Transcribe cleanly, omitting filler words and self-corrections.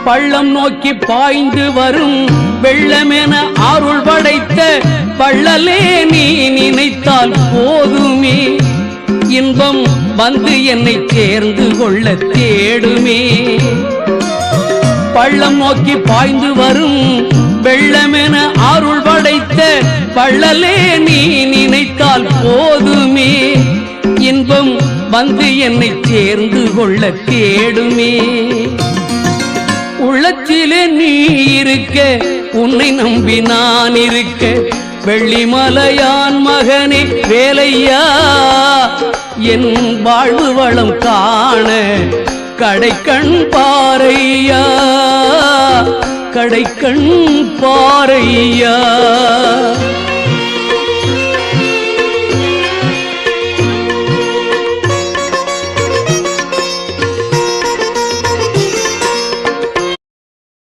பள்ளம் நோக்கி பாய்ந்து வரும் வெள்ளமென அருள் படைத்த வள்ளலே நீ நினைத்தால் போதுமே இன்பம் வந்து என்னை சேர்ந்து கொள்ள தேடுமே பள்ளம் நோக்கி பாய்ந்து வரும் வெள்ளமென அருள் படைத்த வள்ளலே நீ நினைத்தால் போதுமே இன்பம் வந்து என்னை சேர்ந்து கொள்ள தேடுமே உள்ளத்திலே நீ இருக்க உன்னை நம்பி நான் இருக்க வெள்ளிமலையான் மகனே வேலையா என் வாழ்வு வளம் காண கடைக்கண் பாரையா கடைக்கண் பாரையா